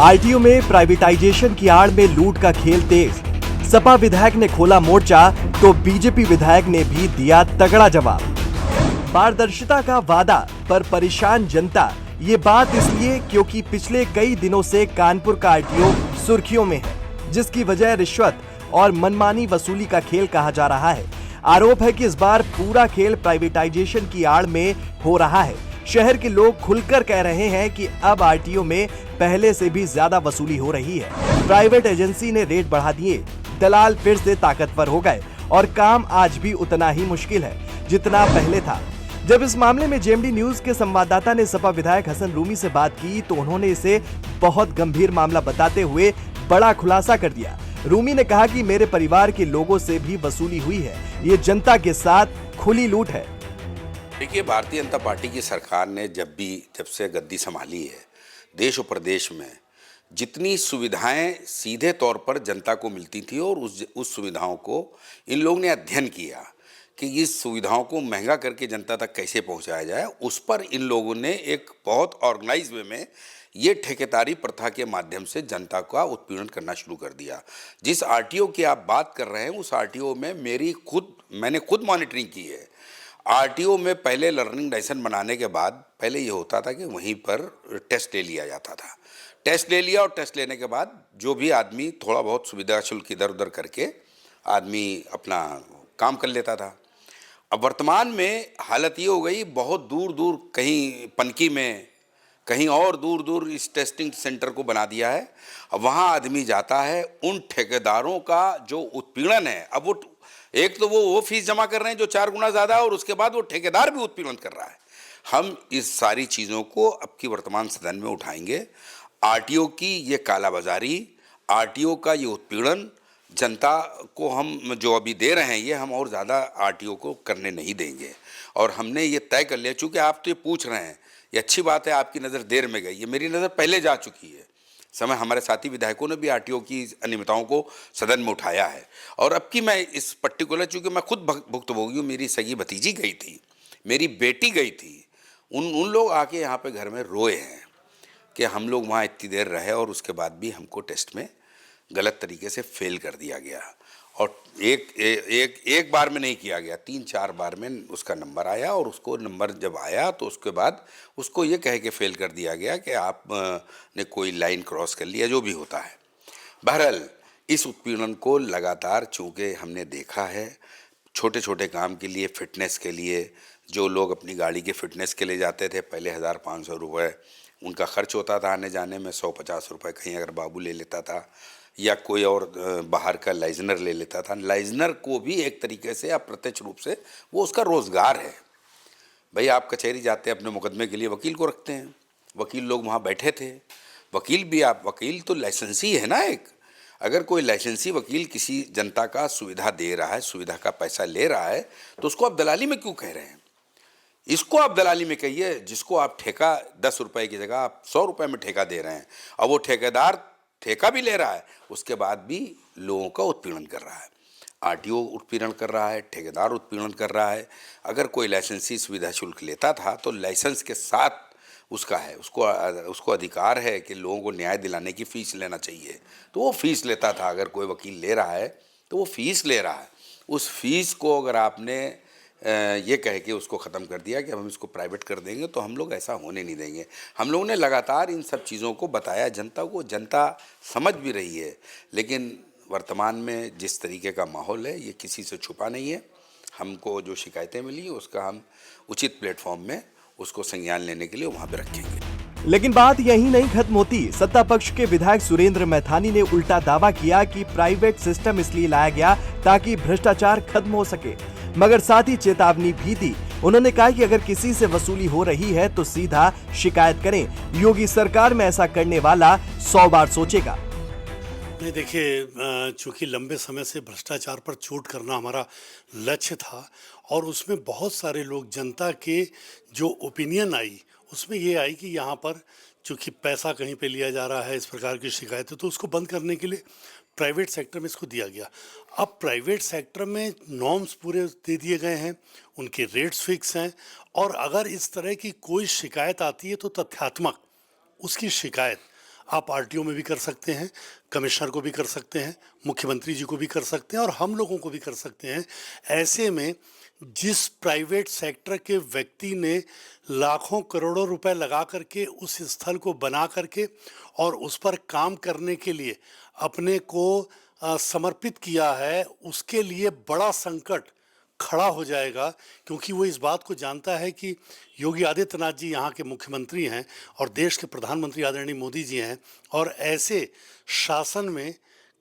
RTO में privatisation की आड़ में लूट का खेल तेज। सपा विधायक ने खोला मोर्चा तो बीजेपी विधायक ने भी दिया तगड़ा जवाब। पारदर्शिता का वादा पर परेशान जनता, ये बात इसलिए क्योंकि पिछले कई दिनों से कानपुर का आरटीओ सुर्खियों में है, जिसकी वजह रिश्वत और मनमानी वसूली का खेल कहा जा रहा है। आरोप है कि इस बार पूरा खेल प्राइवेटाइजेशन की आड़ में हो रहा है। शहर के लोग खुलकर कह रहे हैं कि अब आरटीओ में पहले से भी ज्यादा वसूली हो रही है। प्राइवेट एजेंसी ने रेट बढ़ा दिए, दलाल फिर से ताकतवर हो गए और काम आज भी उतना ही मुश्किल है जितना पहले था। जब इस मामले में जेएमडी न्यूज के संवाददाता ने सपा विधायक हसन रूमी से बात की तो उन्होंने इसे बहुत गंभीर मामला बताते हुए बड़ा खुलासा कर दिया। रूमी ने कहा कि मेरे परिवार के लोगों से भी वसूली हुई है, ये जनता के साथ खुली लूट है। देखिए, भारतीय जनता पार्टी की सरकार ने जब से गद्दी संभाली है, देश और प्रदेश में जितनी सुविधाएं सीधे तौर पर जनता को मिलती थी और उस सुविधाओं को इन लोगों ने अध्ययन किया कि इस सुविधाओं को महंगा करके जनता तक कैसे पहुंचाया जाए। उस पर इन लोगों ने एक बहुत ऑर्गेनाइज वे में ये ठेकेदारी प्रथा के माध्यम से जनता का उत्पीड़न करना शुरू कर दिया। जिस आरटीओ की आप बात कर रहे हैं, उस आरटीओ में मैंने खुद मॉनिटरिंग की है। आरटीओ में पहले लर्निंग लाइसेंस बनाने के बाद पहले ये होता था कि वहीं पर टेस्ट ले लिया जाता था। टेस्ट ले लिया और टेस्ट लेने के बाद जो भी आदमी थोड़ा बहुत सुविधा शुल्क इधर उधर करके आदमी अपना काम कर लेता था। अब वर्तमान में हालत ये हो गई, बहुत दूर दूर कहीं पनकी में, कहीं और दूर दूर इस टेस्टिंग सेंटर को बना दिया है। अब वहाँ आदमी जाता है, उन ठेकेदारों का जो उत्पीड़न है, अब वो एक तो वो फीस जमा कर रहे हैं जो 4 गुना ज़्यादा है और उसके बाद वो ठेकेदार भी उत्पीड़न कर रहा है। हम इस सारी चीज़ों को अब की वर्तमान सदन में उठाएंगे। आरटीओ की ये कालाबाजारी, आरटीओ का ये उत्पीड़न जनता को हम जो अभी दे रहे हैं, ये हम और ज़्यादा आरटीओ को करने नहीं देंगे। और हमने ये तय कर लिया, चूँकि आप तो ये पूछ रहे हैं, ये अच्छी बात है, आपकी नज़र देर में गई, ये मेरी नज़र पहले जा चुकी है। समय हमारे साथी विधायकों ने भी आरटीओ की अनियमितताओं को सदन में उठाया है। और अब की मैं इस पर्टिकुलर, चूँकि मैं खुद भुक्तभोगी हूँ, मेरी सगी भतीजी गई थी, मेरी बेटी गई थी, उन लोग आके यहाँ पे घर में रोए हैं कि हम लोग वहाँ इतनी देर रहे और उसके बाद भी हमको टेस्ट में गलत तरीके से फेल कर दिया गया। और एक बार में नहीं किया गया, 3-4 बार में उसका नंबर आया और उसको नंबर जब आया तो उसके बाद उसको ये कह के फेल कर दिया गया कि आप ने कोई लाइन क्रॉस कर लिया, जो भी होता है। बहरहाल इस उत्पीड़न को लगातार चूँकि हमने देखा है, छोटे छोटे काम के लिए, फिटनेस के लिए, जो लोग अपनी गाड़ी के फिटनेस के लिए जाते थे, पहले 1500 रुपये उनका खर्च होता था आने जाने में, 150 रुपये कहीं अगर बाबू ले लेता था या कोई और बाहर का लाइजनर ले लेता था। लाइजनर को भी एक तरीके से अप्रत्यक्ष रूप से वो उसका रोज़गार है। भाई, आप कचहरी जाते हैं अपने मुकदमे के लिए, वकील को रखते हैं, वकील लोग वहाँ बैठे थे, वकील तो लाइसेंसी है ना एक। अगर कोई लाइसेंसी वकील किसी जनता का सुविधा दे रहा है, सुविधा का पैसा ले रहा है, तो उसको आप दलाली में क्यों कह रहे हैं? इसको आप दलाली में कहिए, जिसको आप ठेका 10 रुपये की जगह आप 100 रुपये में ठेका दे रहे हैं। अब वो ठेकेदार ठेका भी ले रहा है, उसके बाद भी लोगों का उत्पीड़न कर रहा है। आरटीओ उत्पीड़न कर रहा है, ठेकेदार उत्पीड़न कर रहा है। अगर कोई लाइसेंसी सुविधा शुल्क लेता था तो लाइसेंस के साथ उसका है, उसको अधिकार है कि लोगों को न्याय दिलाने की फ़ीस लेना चाहिए, तो वो फ़ीस लेता था। अगर कोई वकील ले रहा है तो वो फ़ीस ले रहा है। उस फीस को अगर आपने ये कह के उसको ख़त्म कर दिया कि हम इसको प्राइवेट कर देंगे, तो हम लोग ऐसा होने नहीं देंगे। हम लोगों ने लगातार इन सब चीज़ों को बताया जनता को, जनता समझ भी रही है। लेकिन वर्तमान में जिस तरीके का माहौल है, ये किसी से छुपा नहीं है। हमको जो शिकायतें मिली उसका हम उचित प्लेटफॉर्म में उसको संज्ञान लेने के लिए वहाँ पे रखेंगे। लेकिन बात यही नहीं खत्म होती। सत्ता पक्ष के विधायक सुरेंद्र मैथानी ने उल्टा दावा किया कि प्राइवेट सिस्टम इसलिए लाया गया ताकि भ्रष्टाचार खत्म हो सके, मगर साथ ही चेतावनी भी दी। उन्होंने कहा कि अगर किसी से वसूली हो रही है तो सीधा शिकायत करें। योगी सरकार में ऐसा करने वाला 100 बार सोचेगा। नहीं, देखिए, चूंकि लंबे समय से भ्रष्टाचार पर चोट करना हमारा लक्ष्य था और उसमें बहुत सारे लोग, जनता के जो ओपिनियन आई उसमें ये आई कि यहाँ पर चूंकि पैसा कहीं पे लिया जा रहा है, इस प्रकार की शिकायतें, तो उसको बंद करने के लिए प्राइवेट सेक्टर में इसको दिया गया। अब प्राइवेट सेक्टर में नॉर्म्स पूरे दे दिए गए हैं, उनके रेट्स फिक्स हैं, और अगर इस तरह की कोई शिकायत आती है तो तथ्यात्मक उसकी शिकायत आप आरटीओ में भी कर सकते हैं, कमिश्नर को भी कर सकते हैं, मुख्यमंत्री जी को भी कर सकते हैं और हम लोगों को भी कर सकते हैं। ऐसे में जिस प्राइवेट सेक्टर के व्यक्ति ने लाखों करोड़ों रुपए लगा करके उस स्थल को बना करके और उस पर काम करने के लिए अपने को समर्पित किया है, उसके लिए बड़ा संकट खड़ा हो जाएगा, क्योंकि वो इस बात को जानता है कि योगी आदित्यनाथ जी यहाँ के मुख्यमंत्री हैं और देश के प्रधानमंत्री आदरणीय मोदी जी हैं, और ऐसे शासन में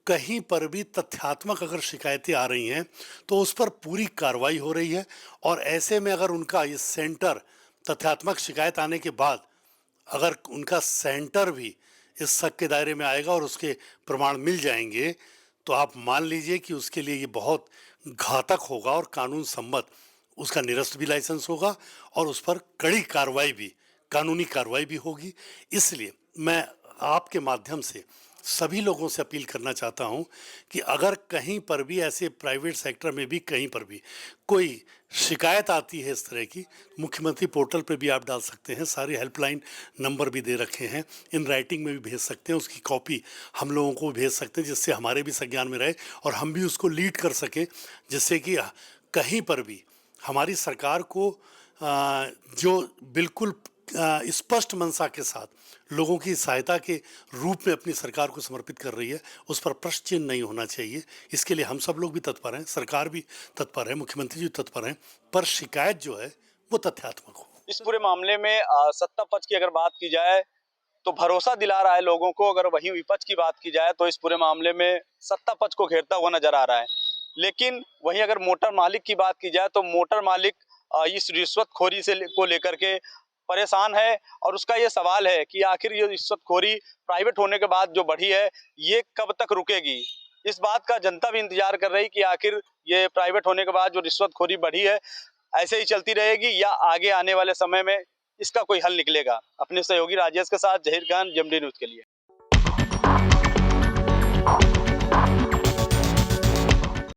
कहीं पर भी तथ्यात्मक अगर शिकायतें आ रही हैं तो उस पर पूरी कार्रवाई हो रही है। और ऐसे में अगर उनका ये सेंटर तथ्यात्मक शिकायत आने के बाद अगर उनका सेंटर भी इस शक के दायरे में आएगा और उसके प्रमाण मिल जाएंगे तो आप मान लीजिए कि उसके लिए ये बहुत घातक होगा और कानून सम्मत उसका निरस्त भी लाइसेंस होगा और उस पर कड़ी कार्रवाई भी, कानूनी कार्रवाई भी होगी। इसलिए मैं आपके माध्यम से सभी लोगों से अपील करना चाहता हूं कि अगर कहीं पर भी ऐसे प्राइवेट सेक्टर में भी कहीं पर भी कोई शिकायत आती है इस तरह की, मुख्यमंत्री पोर्टल पर भी आप डाल सकते हैं, सारे हेल्पलाइन नंबर भी दे रखे हैं, इन राइटिंग में भी भेज सकते हैं, उसकी कॉपी हम लोगों को भेज सकते हैं जिससे हमारे भी संज्ञान में रहे और हम भी उसको लीड कर सकें, जिससे कि कहीं पर भी हमारी सरकार को जो बिल्कुल स्पष्ट मंशा के साथ लोगों की सहायता के रूप में अपनी सरकार को समर्पित कर रही है, उस पर प्रश्न चिन्ह नहीं होना चाहिए। इसके लिए हम सब लोग भी तत्पर हैं, सरकार भी तत्पर है, मुख्यमंत्री जी तत्पर हैं, पर शिकायत जो है वो तथ्यात्मक हो। इस पूरे मामले में सत्ता पक्ष की अगर बात की जाए तो भरोसा दिला रहा है लोगों को, अगर वहीं विपक्ष की बात की जाए तो इस पूरे मामले में सत्ता पक्ष को घेरता हुआ नजर आ रहा है। लेकिन वहीं अगर मोटर मालिक की बात की जाए तो मोटर मालिक इस रिश्वतखोरी से को लेकर के परेशान है और उसका ये सवाल है कि आखिर ये रिश्वतखोरी प्राइवेट होने के बाद जो बढ़ी है ये कब तक रुकेगी। इस बात का जनता भी इंतजार कर रही कि आखिर ये प्राइवेट होने के बाद जो रिश्वतखोरी बढ़ी है ऐसे ही चलती रहेगी या आगे आने वाले समय में इसका कोई हल निकलेगा। अपने सहयोगी राजेश के साथ जहीर खान, जेएमडी न्यूज़ के लिए।